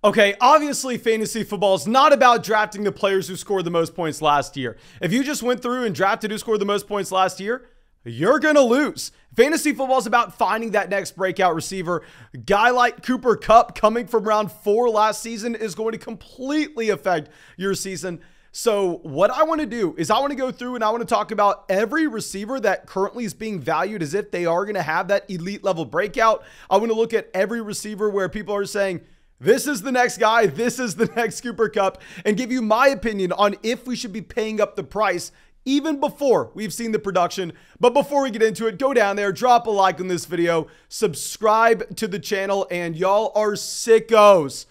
Okay, obviously fantasy football is not about drafting the players who scored the most points last year. If you just went through and drafted who scored the most points last year, you're going to lose. Fantasy football is about finding that next breakout receiver. A guy like Cooper Kupp coming from round 4 last season is going to completely affect your season. So what I want to do is I want to go through and I want to talk about every receiver that currently is being valued as if they are going to have that elite level breakout. I want to look at every receiver where people are saying, this is the next guy, this is the next Cooper Kupp, and give you my opinion on if we should be paying up the price even before we've seen the production. But before we get into it, go down there, drop a like on this video, subscribe to the channel, and y'all are sickos.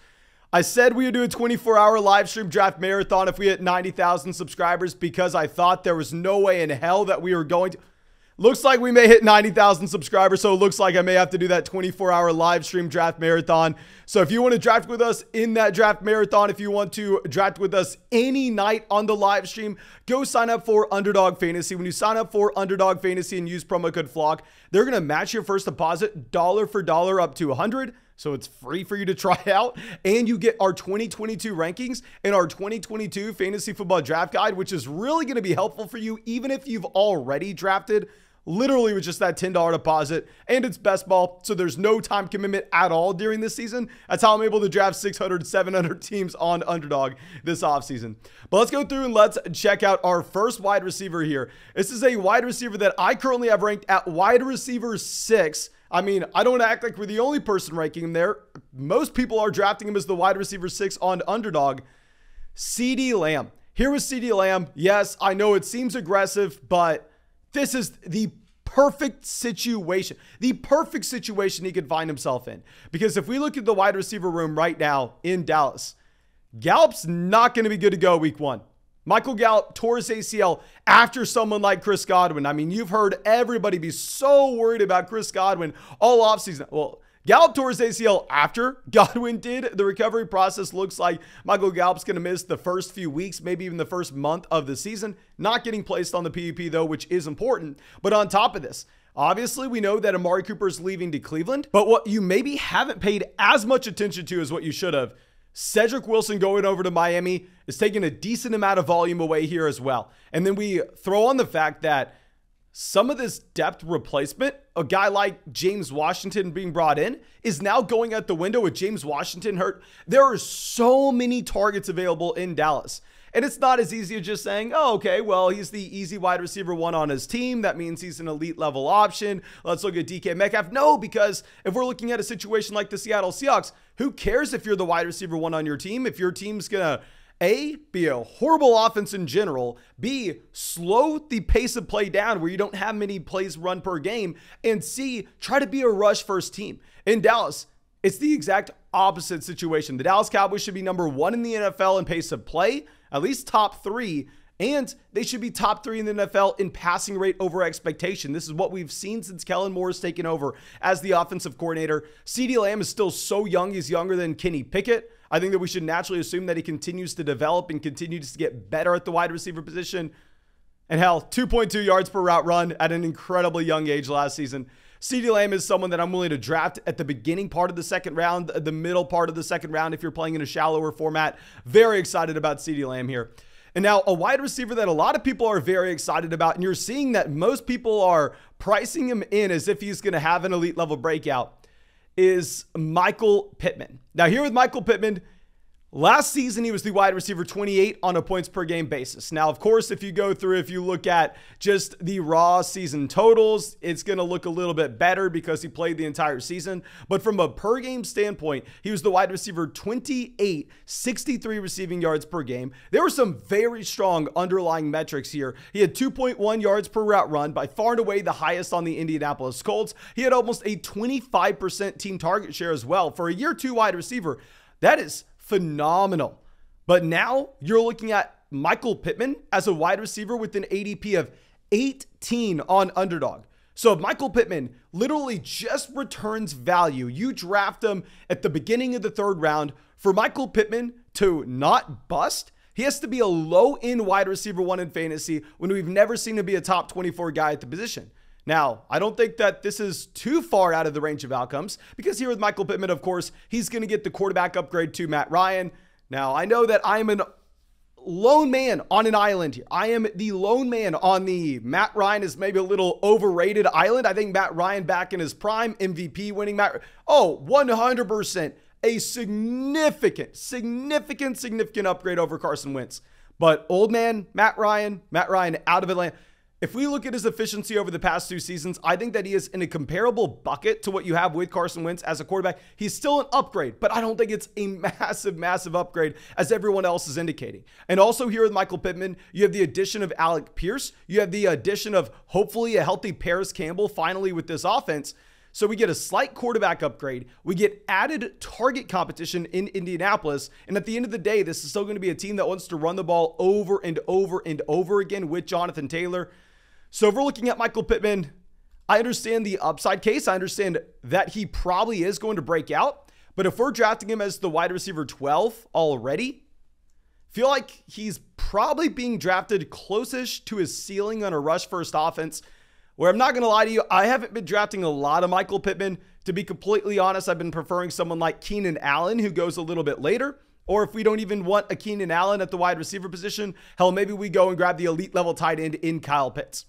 I said we would do a 24-hour live stream draft marathon if we hit 90,000 subscribers because I thought there was no way in hell that we were going to. Looks like we may hit 90,000 subscribers, so it looks like I may have to do that 24-hour live stream draft marathon. So if you want to draft with us in that draft marathon, if you want to draft with us any night on the live stream, go sign up for Underdog Fantasy. When you sign up for Underdog Fantasy and use promo code FLOCK, they're going to match your first deposit dollar for dollar up to $100. So it's free for you to try out, and you get our 2022 rankings and our 2022 fantasy football draft guide, which is really going to be helpful for you even if you've already drafted literally with just that $10 deposit, and it's best ball, so there's no time commitment at all during this season. That's how I'm able to draft 600, 700 teams on Underdog this offseason. But let's go through and let's check out our first wide receiver here. This is a wide receiver that I currently have ranked at wide receiver 6. I mean, I don't act like we're the only person ranking him there. Most people are drafting him as the wide receiver 6 on Underdog. CeeDee Lamb. Here with CeeDee Lamb. Yes, I know it seems aggressive, but this is the perfect situation. The perfect situation he could find himself in. Because if we look at the wide receiver room right now in Dallas, Gallup's not going to be good to go week 1. Michael Gallup tore his ACL after someone like Chris Godwin. I mean, you've heard everybody be so worried about Chris Godwin all offseason. Well, Gallup tore his ACL after Godwin did. The recovery process looks like Michael Gallup's going to miss the first few weeks, maybe even the first month of the season. Not getting placed on the PUP, though, which is important. But on top of this, obviously, we know that Amari Cooper is leaving to Cleveland. But what you maybe haven't paid as much attention to as what you should have, Cedric Wilson going over to Miami is taking a decent amount of volume away here as well. And then we throw on the fact that some of this depth replacement, a guy like James Washington being brought in, is now going out the window with James Washington hurt. There are so many targets available in Dallas. And it's not as easy as just saying, oh, okay, well, he's the easy wide receiver 1 on his team. That means he's an elite level option. Let's look at DK Metcalf. No, because if we're looking at a situation like the Seattle Seahawks, who cares if you're the wide receiver 1 on your team? If your team's going to A, be a horrible offense in general, B, slow the pace of play down where you don't have many plays run per game, and C, try to be a rush first team. In Dallas, it's the exact opposite situation. The Dallas Cowboys should be number 1 in the NFL in pace of play, at least top 3, and they should be top 3 in the NFL in passing rate over expectation. This is what we've seen since Kellen Moore has taken over as the offensive coordinator. CeeDee Lamb is still so young. He's younger than Kenny Pickett. I think that we should naturally assume that he continues to develop and continues to get better at the wide receiver position. And hell, 2.2 yards per route run at an incredibly young age last season. CeeDee Lamb is someone that I'm willing to draft at the beginning part of the second round, the middle part of the second round if you're playing in a shallower format. Very excited about CeeDee Lamb here. And now a wide receiver that a lot of people are very excited about, and you're seeing that most people are pricing him in as if he's going to have an elite level breakout, is Michael Pittman. Now here with Michael Pittman, last season he was the wide receiver 28 on a points per game basis. Now, of course, if you go through, if you look at just the raw season totals, it's going to look a little bit better because he played the entire season. But from a per game standpoint, he was the wide receiver 28, 63 receiving yards per game. There were some very strong underlying metrics here. He had 2.1 yards per route run, by far and away the highest on the Indianapolis Colts. He had almost a 25% team target share as well. For a year 2 wide receiver, that is phenomenal. But now you're looking at Michael Pittman as a wide receiver with an ADP of 18 on Underdog. So if Michael Pittman literally just returns value, you draft him at the beginning of the 3rd round, for Michael Pittman to not bust, he has to be a low-end wide receiver 1 in fantasy when we've never seen him be a top 24 guy at the position. Now, I don't think that this is too far out of the range of outcomes, because here with Michael Pittman, of course, he's going to get the quarterback upgrade to Matt Ryan. Now, I know that I'm an lone man on an island here. I am the lone man on the Matt Ryan is maybe a little overrated island. I think Matt Ryan back in his prime, MVP winning 100%. A significant upgrade over Carson Wentz. But old man, Matt Ryan out of Atlanta. If we look at his efficiency over the past 2 seasons, I think that he is in a comparable bucket to what you have with Carson Wentz as a quarterback. He's still an upgrade, but I don't think it's a massive upgrade as everyone else is indicating. And also here with Michael Pittman, you have the addition of Alec Pierce. You have the addition of hopefully a healthy Paris Campbell finally with this offense. So we get a slight quarterback upgrade. We get added target competition in Indianapolis. And at the end of the day, this is still going to be a team that wants to run the ball over and over again with Jonathan Taylor. So if we're looking at Michael Pittman, I understand the upside case. I understand that he probably is going to break out. But if we're drafting him as the wide receiver 12 already, I feel like he's probably being drafted closest to his ceiling on a rush first offense, where I'm not going to lie to you, I haven't been drafting a lot of Michael Pittman. To be completely honest, I've been preferring someone like Keenan Allen, who goes a little bit later. Or if we don't even want a Keenan Allen at the wide receiver position, hell, maybe we go and grab the elite level tight end in Kyle Pitts.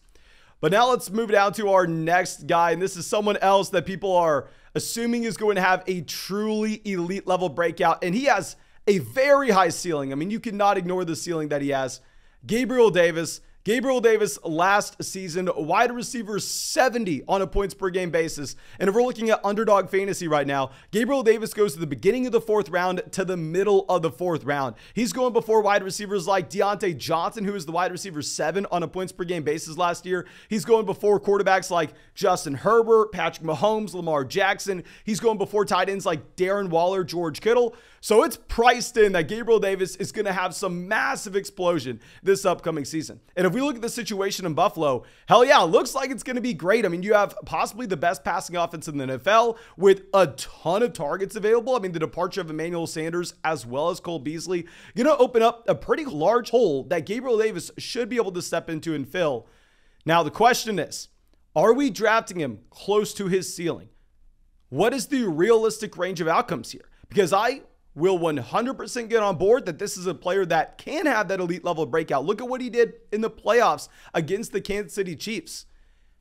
But now let's move down to our next guy. And this is someone else that people are assuming is going to have a truly elite level breakout. And he has a very high ceiling. I mean, you cannot ignore the ceiling that he has. Gabriel Davis. Gabriel Davis last season, wide receiver 70 on a points per game basis. And if we're looking at underdog fantasy right now, Gabriel Davis goes to the beginning of the 4th round to the middle of the 4th round. He's going before wide receivers like Deontay Johnson, who is the wide receiver 7 on a points per game basis last year. He's going before quarterbacks like Justin Herbert, Patrick Mahomes, Lamar Jackson. He's going before tight ends like Darren Waller, George Kittle. So it's priced in that Gabriel Davis is going to have some massive explosion this upcoming season. And if we look at the situation in Buffalo, hell yeah, looks like it's going to be great. I mean, you have possibly the best passing offense in the NFL with a ton of targets available. I mean, the departure of Emmanuel Sanders as well as Cole Beasley going to open up a pretty large hole that Gabriel Davis should be able to step into and fill. Now, the question is, are we drafting him close to his ceiling? What is the realistic range of outcomes here? Because I will 100% get on board that this is a player that can have that elite level breakout. Look at what he did in the playoffs against the Kansas City Chiefs.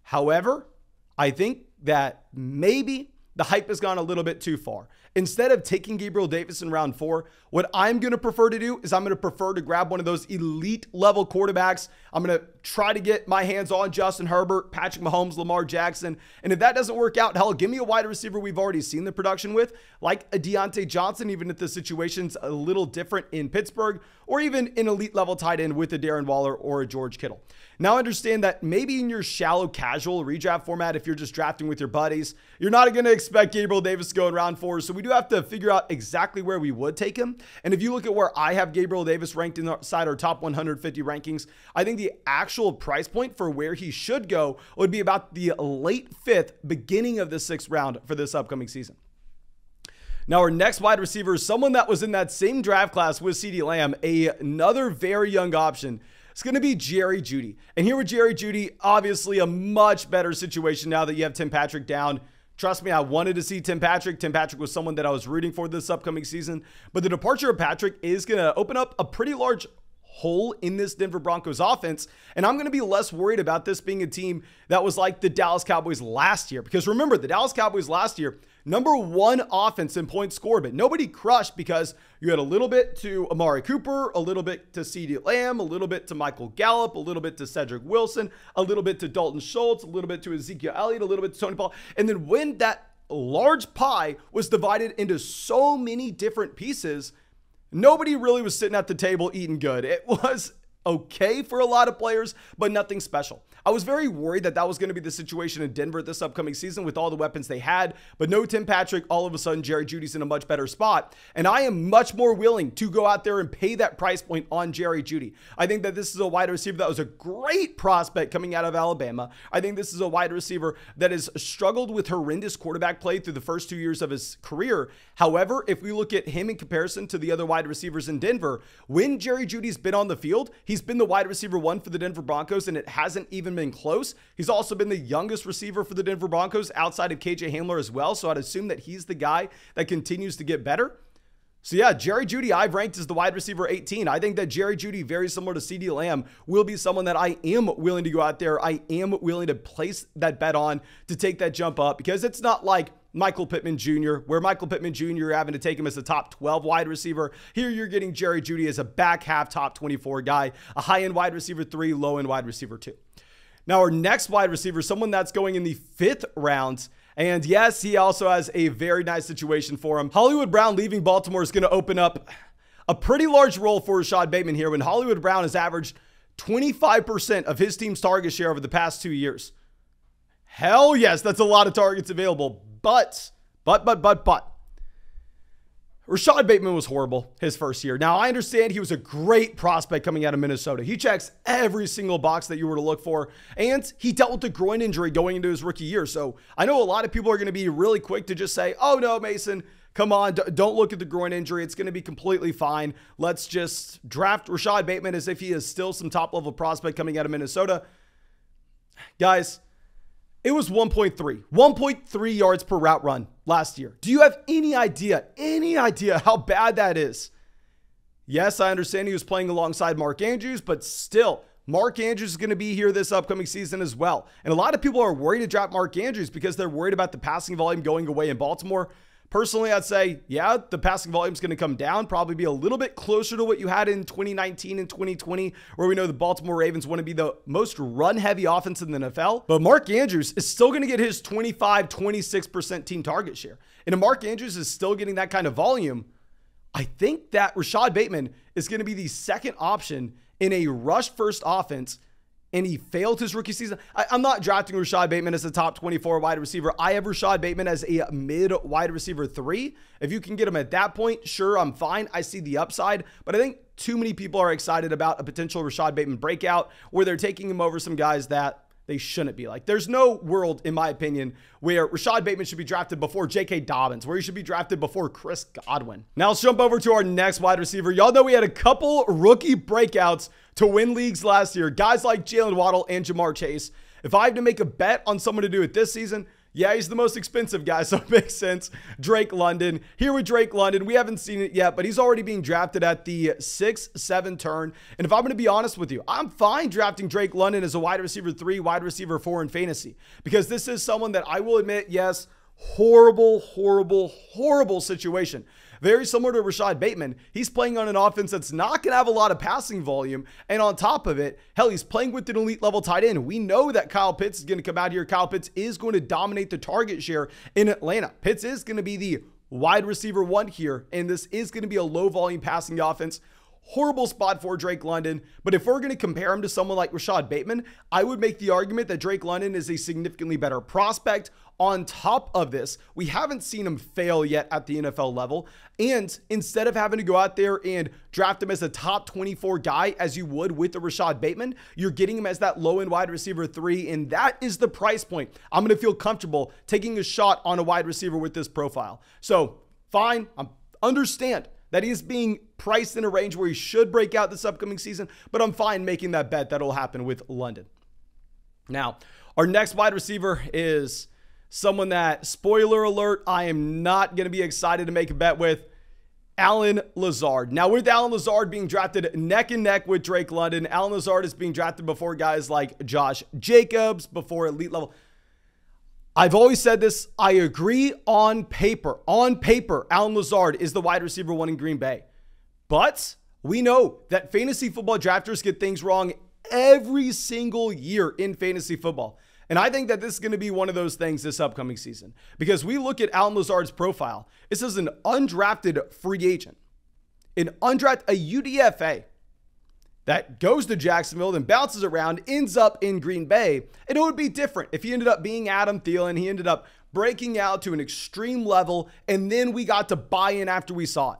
However, I think that maybe the hype has gone a little bit too far. Instead of taking Gabriel Davis in round 4, what I'm going to prefer to do is I'm going to prefer to grab one of those elite level quarterbacks. I'm going to try to get my hands on Justin Herbert, Patrick Mahomes, Lamar Jackson. And if that doesn't work out, hell, give me a wide receiver we've already seen the production with, like a Deontay Johnson, even if the situation's a little different in Pittsburgh, or even an elite level tight end with a Darren Waller or a George Kittle. Now understand that maybe in your shallow casual redraft format, if you're just drafting with your buddies, you're not going to expect Gabriel Davis to go in round 4. So we do have to figure out exactly where we would take him. And if you look at where I have Gabriel Davis ranked inside our top 150 rankings, I think the actual price point for where he should go would be about the late 5th, beginning of the 6th round for this upcoming season. Now, our next wide receiver is someone that was in that same draft class with CeeDee Lamb, another very young option. It's going to be Jerry Jeudy. And here with Jerry Jeudy, obviously a much better situation now that you have Tim Patrick down. Trust me, I wanted to see Tim Patrick. Tim Patrick was someone that I was rooting for this upcoming season. But the departure of Patrick is going to open up a pretty large hole in this Denver Broncos offense. And I'm going to be less worried about this being a team that was like the Dallas Cowboys last year. Because remember, the Dallas Cowboys last year, #1 offense in points scored, but nobody crushed because you had a little bit to Amari Cooper, a little bit to CeeDee Lamb, a little bit to Michael Gallup, a little bit to Cedric Wilson, a little bit to Dalton Schultz, a little bit to Ezekiel Elliott, a little bit to Tony Paul. And then when that large pie was divided into so many different pieces, nobody really was sitting at the table eating good. It was okay for a lot of players, but nothing special. I was very worried that that was going to be the situation in Denver this upcoming season with all the weapons they had, but no Tim Patrick. All of a sudden, Jerry Jeudy's in a much better spot, and I am much more willing to go out there and pay that price point on Jerry Jeudy. I think that this is a wide receiver that was a great prospect coming out of Alabama. I think this is a wide receiver that has struggled with horrendous quarterback play through the first 2 years of his career. However, if we look at him in comparison to the other wide receivers in Denver, when Jerry Jeudy's been on the field, he's He's been the wide receiver 1 for the Denver Broncos, and it hasn't even been close. He's also been the youngest receiver for the Denver Broncos outside of KJ Hamler as well. So I'd assume that he's the guy that continues to get better. So yeah, Jerry Jeudy, I've ranked as the wide receiver 18. I think that Jerry Jeudy, very similar to CeeDee Lamb, will be someone that I am willing to go out there. I am willing to place that bet on to take that jump up, because it's not like Michael Pittman Jr., where Michael Pittman Jr., you're having to take him as a top 12 wide receiver. Here you're getting Jerry Jeudy as a back half top 24 guy, a high-end wide receiver 3, low-end wide receiver 2. Now our next wide receiver, someone that's going in the 5th round. And yes, he also has a very nice situation for him. Hollywood Brown leaving Baltimore is going to open up a pretty large role for Rashod Bateman here, when Hollywood Brown has averaged 25% of his team's target share over the past 2 years. Hell yes, that's a lot of targets available. But Rashod Bateman was horrible his first year. Now, I understand he was a great prospect coming out of Minnesota. He checks every single box that you were to look for, and he dealt with a groin injury going into his rookie year. So I know a lot of people are going to be really quick to just say, oh no, Mason, come on, don't look at the groin injury. It's going to be completely fine. Let's just draft Rashod Bateman as if he is still some top-level prospect coming out of Minnesota. Guys, it was 1.3 yards per route run last year. Do you have any idea how bad that is? Yes, I understand he was playing alongside Mark Andrews, but still, Mark Andrews is going to be here this upcoming season as well. And a lot of people are worried to draft Mark Andrews because they're worried about the passing volume going away in Baltimore. Personally, I'd say, yeah, the passing volume is going to come down, probably be a little bit closer to what you had in 2019 and 2020, where we know the Baltimore Ravens want to be the most run-heavy offense in the NFL. But Mark Andrews is still going to get his 25-26% team target share. And if Mark Andrews is still getting that kind of volume, I think that Rashod Bateman is going to be the second option in a rush-first offense, and he failed his rookie season. I'm not drafting Rashod Bateman as a top 24 wide receiver. I have Rashod Bateman as a mid wide receiver 3. If you can get him at that point, sure, I'm fine. I see the upside, but I think too many people are excited about a potential Rashod Bateman breakout where they're taking him over some guys that they shouldn't be. Like, there's no world, in my opinion, where Rashod Bateman should be drafted before J.K. Dobbins, where he should be drafted before Chris Godwin. Now let's jump over to our next wide receiver. Y'all know we had a couple rookie breakouts to win leagues last year. Guys like Jalen Waddle and Jamar Chase. If I have to make a bet on someone to do it this season, yeah, he's the most expensive guy, so it makes sense. Drake London. Here with Drake London, we haven't seen it yet, but he's already being drafted at the 6-7 turn. And if I'm going to be honest with you, I'm fine drafting Drake London as a wide receiver 3, wide receiver 4 in fantasy, because this is someone that I will admit, yes, horrible situation. Very similar to Rashod Bateman. He's playing on an offense that's not going to have a lot of passing volume. And on top of it, hell, he's playing with an elite level tight end. We know that Kyle Pitts is going to come out here. Kyle Pitts is going to dominate the target share in Atlanta. Pitts is going to be the wide receiver 1 here. And this is going to be a low volume passing offense. Horrible spot for Drake London. But if we're going to compare him to someone like Rashod Bateman, I would make the argument that Drake London is a significantly better prospect. On top of this, we haven't seen him fail yet at the NFL level. And instead of having to go out there and draft him as a top 24 guy, as you would with the Rashod Bateman, you're getting him as that low-end wide receiver 3. And that is the price point I'm going to feel comfortable taking a shot on a wide receiver with this profile. So fine, I understand that he is being priced in a range where he should break out this upcoming season, but I'm fine making that bet that'll happen with London. Now, our next wide receiver is someone that, spoiler alert, I am not going to be excited to make a bet with, Allen Lazard. Now, with Allen Lazard being drafted neck and neck with Drake London, Allen Lazard is being drafted before guys like Josh Jacobs, before elite level. I've always said this. I agree on paper. On paper, Allen Lazard is the wide receiver 1 in Green Bay. But we know that fantasy football drafters get things wrong every single year in fantasy football. And I think that this is going to be one of those things this upcoming season, because we look at Allen Lazard's profile. This is an undrafted free agent, a UDFA that goes to Jacksonville, then bounces around, ends up in Green Bay. And it would be different if he ended up being Adam Thielen. He ended up breaking out to an extreme level, and then we got to buy in after we saw it.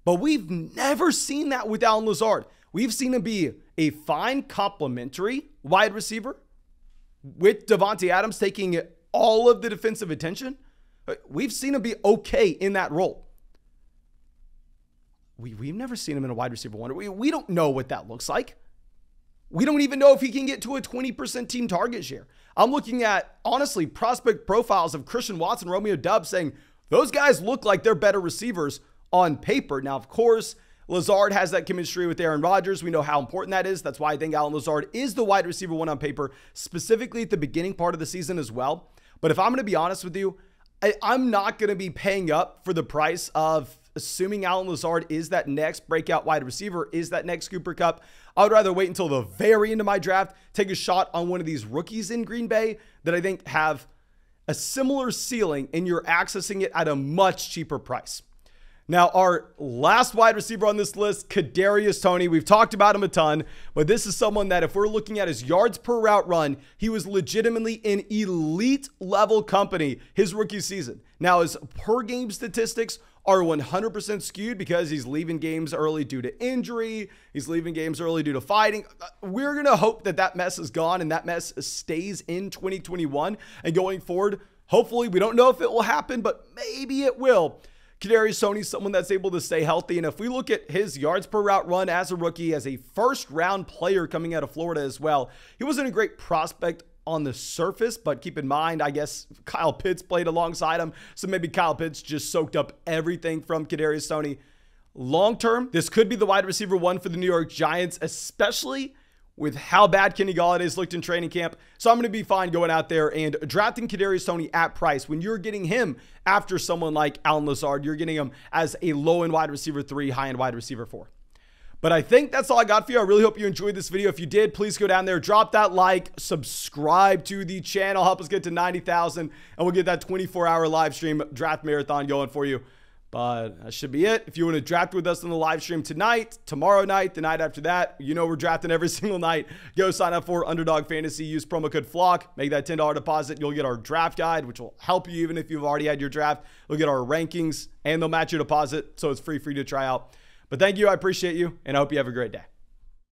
But we've never seen that with Allen Lazard. We've seen him be a fine complementary wide receiver with Davante Adams taking all of the defensive attention. We've seen him be okay in that role. We've never seen him in a wide receiver 1. We don't know what that looks like. we don't even know if he can get to a 20% team target share. I'm looking at, honestly, prospect profiles of Christian Watson, Romeo Doubs, saying those guys look like they're better receivers on paper. Now, of course, Lazard has that chemistry with Aaron Rodgers. We know how important that is. That's why I think Allen Lazard is the wide receiver one on paper, specifically at the beginning part of the season as well. But if I'm going to be honest with you, I'm not going to be paying up for the price of assuming Allen Lazard is that next breakout wide receiver, is that next Cooper Kupp. I would rather wait until the very end of my draft, take a shot on one of these rookies in Green Bay that I think have a similar ceiling, and you're accessing it at a much cheaper price. Now, our last wide receiver on this list, Cadarius Toney. We've talked about him a ton, but this is someone that if we're looking at his yards per route run, he was legitimately in elite level company his rookie season. Now, his per game statistics are 100% skewed because he's leaving games early due to injury. He's leaving games early due to fighting. We're going to hope that that mess is gone and that mess stays in 2021 and going forward. Hopefully, we don't know if it will happen, but maybe it will. Cadarius Toney is someone that's able to stay healthy. And if we look at his yards per route run as a rookie, as a first round player coming out of Florida as well, he wasn't a great prospect on the surface, but keep in mind, I guess Kyle Pitts played alongside him. So maybe Kyle Pitts just soaked up everything from Cadarius Toney. Long term, this could be the wide receiver one for the New York Giants, especially with how bad Kenny Galladay's looked in training camp. So I'm going to be fine going out there and drafting Cadarius Toney at price. When you're getting him after someone like Allen Lazard, you're getting him as a low-end wide receiver 3, high-end wide receiver 4. But I think that's all I got for you. I really hope you enjoyed this video. If you did, please go down there, drop that like, subscribe to the channel, help us get to 90,000, and we'll get that 24-hour live stream draft marathon going for you. But that should be it. If you want to draft with us on the live stream tonight, tomorrow night, the night after that, you know we're drafting every single night. Go sign up for Underdog Fantasy. Use promo code FLOCK. Make that $10 deposit. You'll get our draft guide, which will help you even if you've already had your draft. You'll get our rankings, and they'll match your deposit, so it's free for you to try out. But thank you. I appreciate you, and I hope you have a great day.